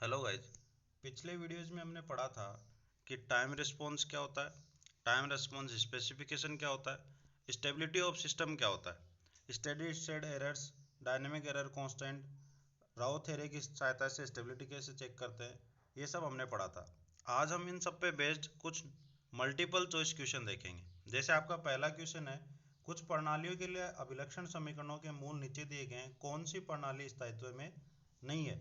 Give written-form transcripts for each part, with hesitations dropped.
Hello guys. पिछले videos में हमने पढ़ा था कि टाइम रिस्पॉन्स क्या होता है, टाइम रिस्पॉन्स स्पेसिफिकेशन क्या होता है, स्टेबिलिटी ऑफ सिस्टम क्या होता है, steady state errors, dynamic error constant, Routh theory की सहायता से स्टेबिलिटी कैसे चेक करते हैं, ये सब हमने पढ़ा था। आज हम इन सब पे बेस्ड कुछ मल्टीपल चॉइस क्वेश्चन देखेंगे। जैसे आपका पहला क्वेश्चन है, कुछ प्रणालियों के लिए अभिलक्षण समीकरणों के मूल नीचे दिए गए हैं, कौन सी प्रणाली स्थायित्व में नहीं है।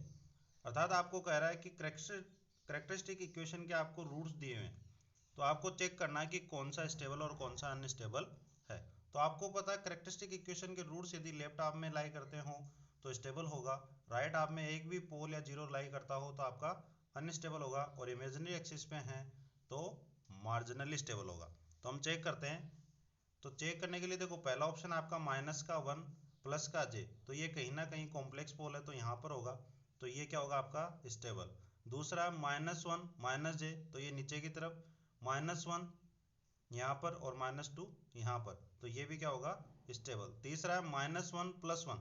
अर्थात आपको कह रहा है कि करेक्टरिस्टिक इक्वेशन के आपको रूट्स दिए हुए हैं, तो आपको चेक करना है कि कौन सा स्टेबल और कौन सा अनस्टेबल है। तो आपको पता है करेक्टरिस्टिक इक्वेशन के रूट्स यदि लेफ्ट हाफ में लाई करते हो तो स्टेबल होगा, राइट हाफ में एक भी पोल या जीरो लाई करता हो तो आपका अनस्टेबल होगा, और इमेजिनरी एक्सिस पे है तो मार्जिनली स्टेबल होगा। तो हम चेक करते हैं। तो चेक करने के लिए देखो, पहला ऑप्शन आपका माइनस का वन प्लस का जे, तो ये कहीं ना कहीं कॉम्प्लेक्स पोल है तो यहाँ पर होगा, तो ये क्या होगा आपका स्टेबल। दूसरा माइनस वन माइनस जे, तो ये नीचे की तरफ माइनस वन यहाँ पर और माइनस टू यहाँ पर, तो ये भी क्या होगा स्टेबल। तीसरा है माइनस वन प्लस वन,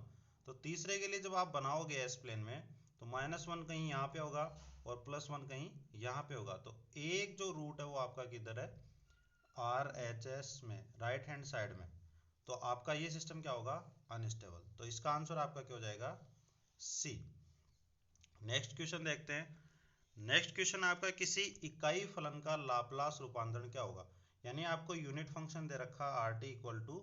तो तीसरे के लिए जब आप बनाओगे एस प्लेन में तो माइनस वन कहीं यहाँ पे होगा और प्लस वन कहीं यहाँ पे होगा, तो एक जो रूट है वो आपका किधर है, आर एच एस में, राइट हैंड साइड में, तो आपका ये सिस्टम क्या होगा अनस्टेबल। तो इसका आंसर आपका क्या हो जाएगा सी। नेक्स्ट क्वेश्चन देखते हैं। नेक्स्ट क्वेश्चन आपका किसी इकाई फलन का लाप्लास रूपांतरण क्या होगा। यानी आपको यूनिट फंक्शन दे रखा R T equal to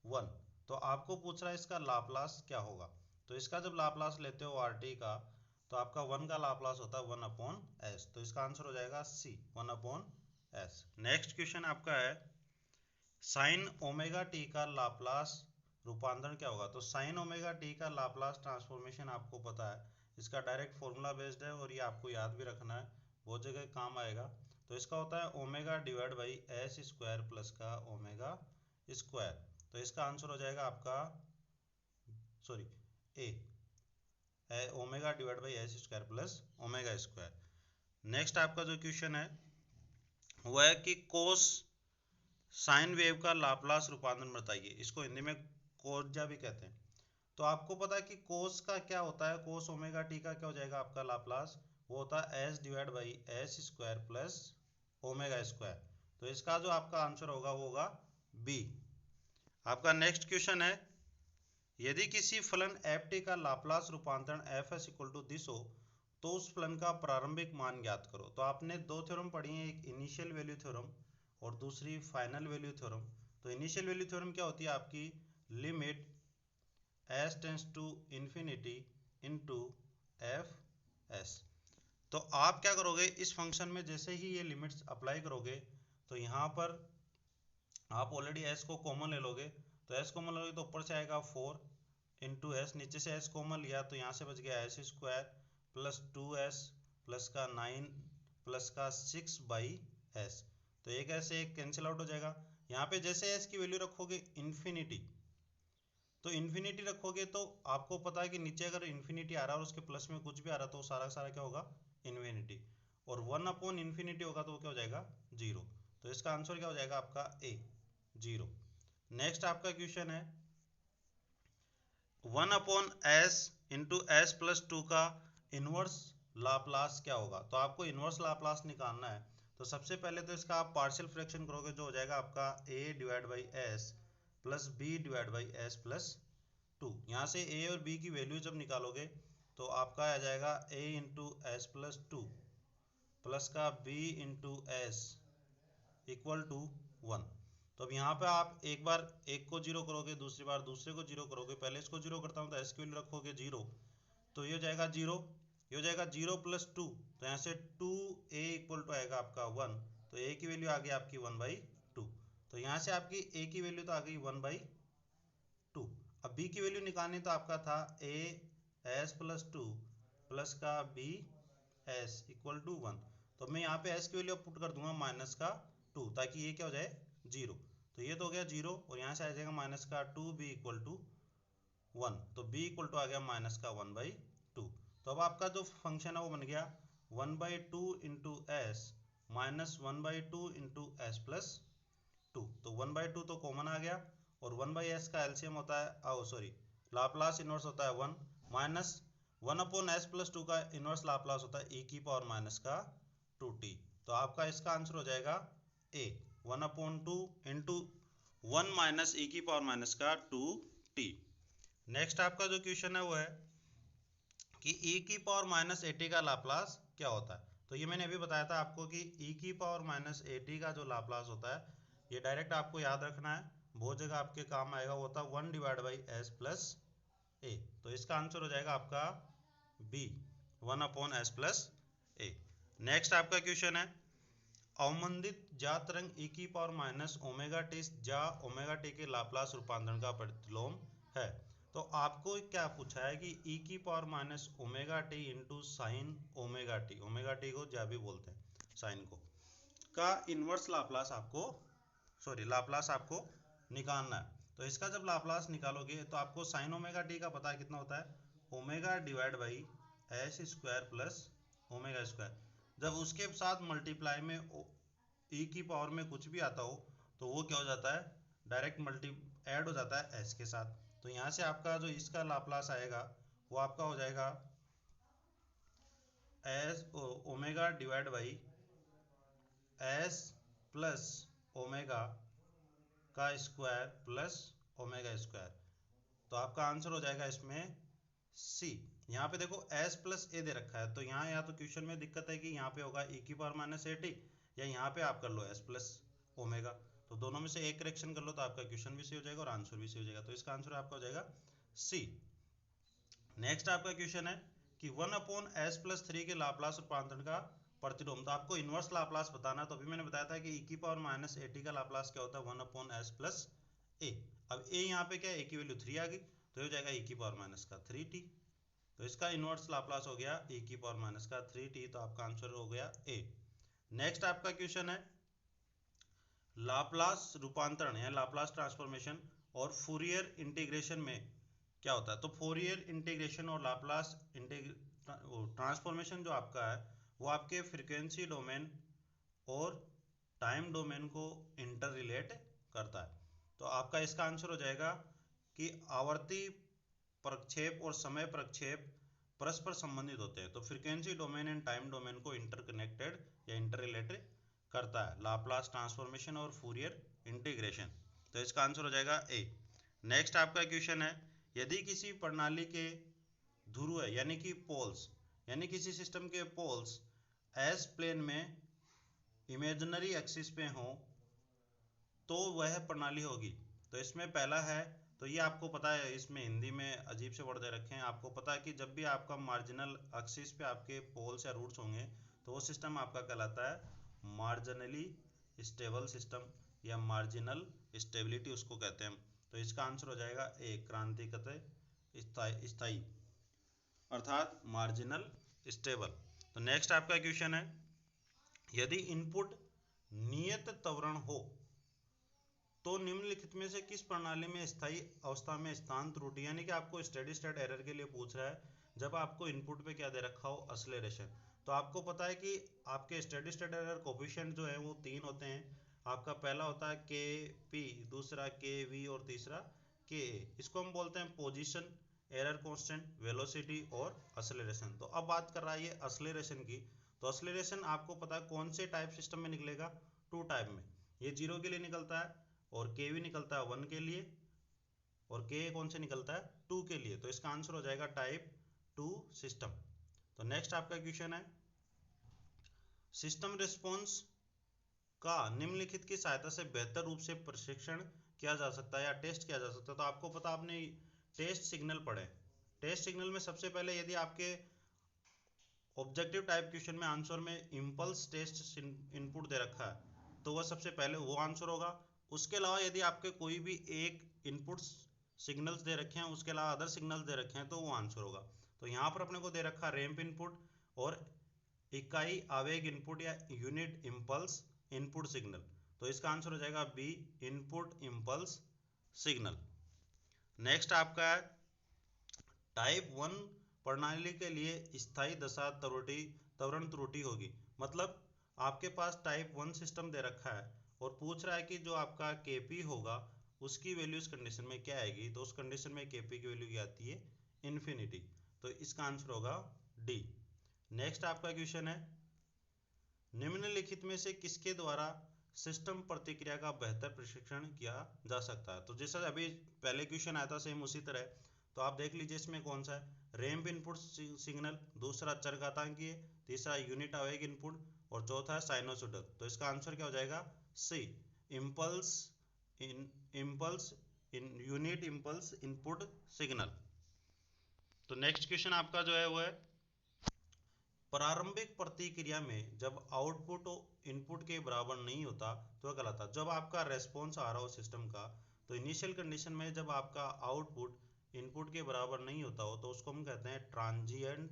one, तो आपको पूछ रहा है इसका लाप्लास क्या होगा। तो इसका जब लाप्लास लेते हो आर टी का, तो आपका वन का लाप्लास होता है वन अपॉन एस, तो इसका आंसर हो जाएगा C, one upon S. Next question आपका है साइन ओमेगा टी का लाप्लास रूपांतरण क्या होगा। तो साइन ओमेगा टी का लाप्लास ट्रांसफॉर्मेशन आपको पता है, इसका डायरेक्ट फॉर्मूला बेस्ड है और ये आपको याद भी रखना है, बहुत जगह काम आएगा। तो इसका होता है omega divide by S square plus का ओमेगा स्क्वायर, तो इसका आंसर हो जाएगा आपका sorry A omega divide by S square plus omega square. Next आपका जो क्वेश्चन है वह है कि कोस साइन वेव का लाप्लास रूपांतरण बताइए। इसको हिंदी में कोज्या भी कहते हैं। तो आपको पता है कि कोस का क्या होता है, कोस ओमेगा टी का क्या हो जाएगा आपका लाप्लास, वो होता है S divide by S square plus omega square, तो इसका जो आपका आंसर होगा वो होगा बी। आपका नेक्स्ट क्वेश्चन है यदि किसी फलन एफ टी का लाप्लास रूपांतरण F S equal to this हो तो उस फलन का प्रारंभिक मान ज्ञात करो। तो आपने दो थ्योरम पढ़ी है, एक इनिशियल वैल्यू थ्योरम और दूसरी फाइनल वैल्यू थ्योरम। तो इनिशियल वैल्यू थ्योरम क्या होती है आपकी, limit S tends to infinity into F S. तो आप क्या करोगे इस फंक्शन में, जैसे ही ये लिमिट्स अप्लाई करोगे तो यहाँ पर आप ऑलरेडी एस को कॉमन ले लोगे, तो एस कॉमन लोगे तो ऊपर से आएगा फोर इंटू एस, नीचे से एस कॉमन लिया तो यहाँ से बच गया S square plus two S plus का नाइन प्लस का सिक्स बाई एस, तो एक ऐसे एक कैंसिल आउट हो जाएगा। यहाँ पे जैसे एस की वैल्यू रखोगे इन्फिनिटी, तो इन्फिनिटी रखोगे तो आपको पता है कि नीचे अगर इन्फिनिटी आ रहा है और उसके प्लस में कुछ भी आ रहा है तो सारा सारा क्या होगा इन्फिनिटी, और वन अपॉन इन्फिनिटी होगा तो वो क्या हो जाएगा जीरो, तो इसका आंसर क्या हो जाएगा आपका ए, जीरो। नेक्स्ट आपका क्वेश्चन है one upon S into S plus to का इनवर्स लाप्लास क्या होगा। तो आपको इनवर्स लाप्लास निकालना है, तो सबसे पहले तो इसका आप पार्शियल फ्रैक्शन करोगे जो हो जाएगा आपका a divide by S plus B divide by S plus two. यहाँ से a और b की वैल्यू जब निकालोगे तो आपका आ जाएगा a into S plus two plus का b into S equal to one. तो अब यहाँ पे आप एक बार एक को जीरो करोगे, दूसरी बार दूसरे को जीरो करोगे, पहले इसको जीरो करता हूँ तो एस की वैल्यू रखोगे जीरो, तो ये हो जाएगा जीरो, ये हो जाएगा जीरो प्लस टू, तो यहाँ से टू ए इक्वल टू आएगा आपका वन, तो ए की वैल्यू आ गई आपकी वन बाई टू, तो यहाँ से आपकी ए की वैल्यू तो आ गई वन बाई टू। अब बी की वैल्यू निकालनी तो आपका था A S plus two plus का B S equal to one, तो मैं यहाँ पे एस की वैल्यू पुट कर दूंगा माइनस का टू ताकि ये क्या हो जाए जीरो, तो ये तो हो गया जीरो और यहाँ से आ जाएगा माइनस का two B equal to one, तो बी इक्वल टू आ गया माइनस का वन बाई टू। तो अब आपका जो फंक्शन है वो बन गया one by two into S minus one by two into S plus to, तो वन बाई टू तो कॉमन आ गया और वन बाई एस का एलसीएम होता है सॉरी लाप्लास इनवर्स होता है वन, माइनस 1/s+2 का इनवर्स लाप्लास होता है e⁻² तो आपका इसका आंसर हो जाएगा ए 1/2 इंटू 1 - e⁻²t। नेक्स्ट आपका जो क्वेश्चन है वो है कि e⁻−at का लाप्लास क्या होता है। तो ये मैंने अभी बताया था आपको कि e⁻−at का जो लाप्लास होता है ये डायरेक्ट आपको याद रखना है, बहुत जगह आपके काम आएगा। वो होता है 1/s+a। तो इसका आंसर हो जाएगा आपका बी 1/s+a। नेक्स्ट आपका क्वेश्चन है अवमंदित ज्या तरंग e⁻−ωt ज्या ωt के लाप्लास रूपांतरण का प्रतिलोम है। तो आपको क्या पूछा है कि e⁻−ωt into sine ωt, ωt को ज्या भी बोलते हैं साइन को, का इनवर्स लाप्लास आपको निकालना है। तो इसका जब लाप्लास निकालोगे तो आपको साइन ωt का पता कितना होता है, ω/s² + ω²। जब उसके साथ मल्टीप्लाई में e की पावर में कुछ भी आता हो तो वो क्या हो जाता है, डायरेक्ट ऐड हो जाता है s के साथ। तो यहाँ से आपका जो इसका लाप्लास आएगा वो आपका हो जाएगा s ω/s प्लस ओमेगा का स्क्वायर प्लस ω²। तो आपका आंसर हो जाएगा इसमें सी। यहाँ पे देखो s+a दे रखा है, तो यहाँ या तो क्वेश्चन में दिक्कत है कि यहाँ पे होगा e⁻−at या यहाँ पे आप कर लो s+ω। तो दोनों में से एक करेक्शन कर लो तो आपका क्वेश्चन भी सही हो जाएगा और आंसर भी सही हो जाएगा। तो इसका आंसर आपका हो जाएगा सी। नेक्स्ट आपका क्वेश्चन है कि 1/s+3 के लाप्लास रूपांतरण का प्रतिलोम। तो आपको इनवर्स लाप्लास बताना है। तो अभी मैंने बताया था कि e⁻−at का लाप्लास क्या होता है 1/s+a। अब a यहाँ पे क्या है, a की वैल्यू 3 आ गई तो हो जाएगा e⁻3t। तो इसका इनवर्स लाप्लास हो गया e⁻3t। तो आपका आंसर हो गया a। नेक्स्ट आपका क्वेश्चन है लाप्लास रूपांतरण या लाप्लास ट्रांसफॉर्मेशन और फूरियर इंटीग्रेशन में क्या होता है। तो फूरियर इंटीग्रेशन और लाप्लास ट्रांसफॉर्मेशन जो आपका है वो आपके फ्रीक्वेंसी डोमेन और टाइम डोमेन को इंटर रिलेट करता है। तो आपका इसका आंसर हो जाएगा कि आवर्ती प्रक्षेप और समय प्रक्षेप परस्पर संबंधित होते हैं। तो frequency domain and time domain को इंटरकनेक्टेड या इंटर रिलेटेड करता है लाप्लास ट्रांसफॉर्मेशन और फूरियर इंटीग्रेशन। तो इसका आंसर हो जाएगा ए। नेक्स्ट आपका क्वेश्चन है यदि किसी प्रणाली के ध्रुव यानी कि पोल्स यानी किसी सिस्टम के पोल्स एस प्लेन में इमेजिनरी एक्सिस पे हो तो वह प्रणाली होगी। तो इसमें पहला है, तो ये आपको पता है, इसमें हिंदी में अजीब से वर्ड दे रखे हैं। आपको पता है कि जब भी आपका मार्जिनल एक्सिस पे आपके पोल्स या रूट्स होंगे तो वो सिस्टम आपका कहलाता है मार्जिनली स्टेबल सिस्टम या मार्जिनल स्टेबिलिटी उसको कहते हैं। तो इसका आंसर हो जाएगा ए क्रांतिगत स्थायी अर्थात मार्जिनल स्टेबल। तो नेक्स्ट आपका क्वेश्चन है यदि इनपुट नियत त्वरण हो तो निम्नलिखित में से किस प्रणाली में स्थायी अवस्था में स्थान त्रुटि, यानी कि आपको स्टेडी स्टेट एरर के लिए पूछ रहा है जब आपको इनपुट पे क्या दे रखा हो एक्सेलरेशन। तो आपको पता है कि आपके स्टेडी स्टेट एरर कोफिशिएंट जो है वो 3 होते हैं। आपका पहला होता है के पी, दूसरा के वी और तीसरा के ए। इसको हम बोलते हैं पोजीशन, एरर कांस्टेंट, वेलोसिटी और एक्सेलरेशन। तो अब बात कर रहा है ये एक्सेलरेशन की। तो एक्सेलरेशन आपको पता है कौन से टाइप सिस्टम में निकलेगा, 2 टाइप में। ये 0 के लिए निकलता है और के भी निकलता है 1 के लिए, और के कौन से निकलता है 2 के लिए। तो इसका आंसर हो जाएगा टाइप 2 सिस्टम। तो नेक्स्ट आपका क्वेश्चन है सिस्टम रिस्पॉन्स का निम्नलिखित की सहायता से बेहतर रूप से परीक्षण किया जा सकता है या टेस्ट किया जा सकता है। तो आपको पता, आपने टेस्ट सिग्नल पढ़े। टेस्ट सिग्नल में सबसे पहले यदि आपके ऑब्जेक्टिव टाइप क्वेश्चन में आंसर में इम्पल्स टेस्ट इनपुट दे रखा है तो वह सबसे पहले वो आंसर होगा। उसके अलावा यदि आपके कोई भी एक इनपुट सिग्नल्स दे रखे हैं उसके अलावा अदर सिग्नल्स दे रखे हैं तो वो आंसर होगा। तो यहाँ पर अपने को दे रखा रैंप इनपुट और इकाई आवेग इनपुट या यूनिट इम्पल्स इनपुट सिग्नल। तो इसका आंसर हो जाएगा B input impulse signal. Next आपका है टाइप 1 प्रणाली के लिए स्थायी दशा त्वरण त्रुटि होगी। मतलब आपके पास टाइप 1 सिस्टम दे रखा है और पूछ रहा है कि जो आपका Kp होगा उसकी वैल्यू इस कंडीशन में क्या आएगी। तो उस कंडीशन में Kp की वैल्यू क्या आती है, इन्फिनिटी। तो इसका आंसर होगा डी। नेक्स्ट आपका क्वेश्चन है, निम्नलिखित में से किसके द्वारा सिस्टम प्रतिक्रिया का बेहतर प्रशिक्षण किया जा सकता है। तो जैसा अभी पहले क्वेश्चन आया था सेम उसी तरह, तो आप देख लीजिए इसमें कौन सा है, रैंप इनपुट सिग्नल, दूसरा चरघातांकीय, तीसरा यूनिट आवेग इनपुट और चौथा है साइनोसॉइडल। तो इसका आंसर क्या हो जाएगा, C, impulse in unit impulse input signal. तो नेक्स्ट क्वेश्चन आपका जो है वो है, प्रारंभिक प्रतिक्रिया में जब आउटपुट इनपुट के बराबर नहीं होता तो क्या कहलाता है। जब आपका रेस्पॉन्स आ रहा हो सिस्टम का, तो इनिशियल कंडीशन में जब आपका आउटपुट इनपुट के बराबर नहीं होता हो तो उसको हम कहते हैं ट्रांजिएंट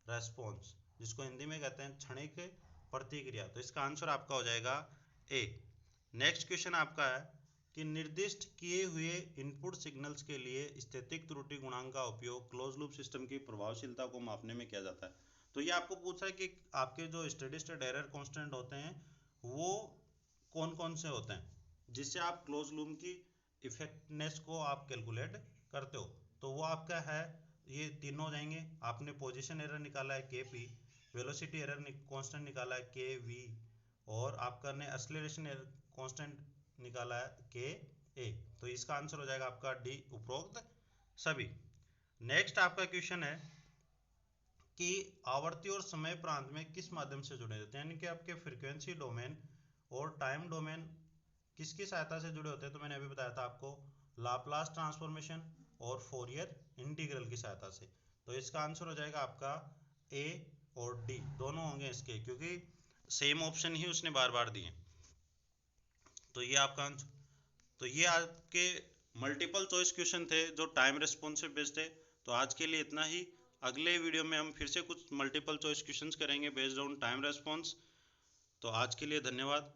रेस्पॉन्स, जिसको हिंदी में कहते हैं क्षणिक प्रतिक्रिया। तो इसका आंसर आपका हो जाएगा ए। नेक्स्ट क्वेश्चन आपका है कि निर्दिष्ट किए हुए इनपुट सिग्नल्स के लिए स्थैतिक त्रुटि गुणांक का उपयोग क्लोज लूप सिस्टम की प्रभावशीलता को मापने में किया जाता है। तो ये आपको पूछा है कि आपके जो स्टेडी स्टेट एरर कांस्टेंट होते हैं वो कौन कौन से होते हैं, जिससे आप क्लोज लूप की इफेक्टनेस को आप कैलकुलेट करते हो। तो वो आपका है, ये तीनों हो जाएंगे। आपने पोजीशन एरर निकाला है के पी, वेलोसिटी एरर कांस्टेंट निकाला है के वी, और आपका ने एक्सेलरेशन एरर कांस्टेंट निकाला है के ए। तो इसका आंसर हो जाएगा आपका डी, उपरोक्त सभी। नेक्स्ट आपका क्वेश्चन है कि आवर्ती और समय प्रांत में किस माध्यम से जुड़े होते हैं, यानी कि आपके फ्रीक्वेंसी डोमेन और टाइम डोमेन किसकी सहायता से जुड़े होते हैं। तो मैंने अभी बताया था आपको, लाप्लास ट्रांसफॉर्मेशन और फोरियर इंटीग्रल की सहायता से। तो इसका आंसर हो जाएगा आपका ए और डी, दोनों होंगे इसके, क्योंकि सेम ऑप्शन ही उसने बार बार दिए। तो ये आपका आंसर, तो ये आपके मल्टीपल चॉइस क्वेश्चन थे जो टाइम रिस्पॉन्स पे बेस्ड है। तो आज के लिए इतना ही। अगले वीडियो में हम फिर से कुछ मल्टीपल चॉइस क्वेश्चंस करेंगे बेस्ड ऑन टाइम रिस्पॉन्स। तो आज के लिए धन्यवाद।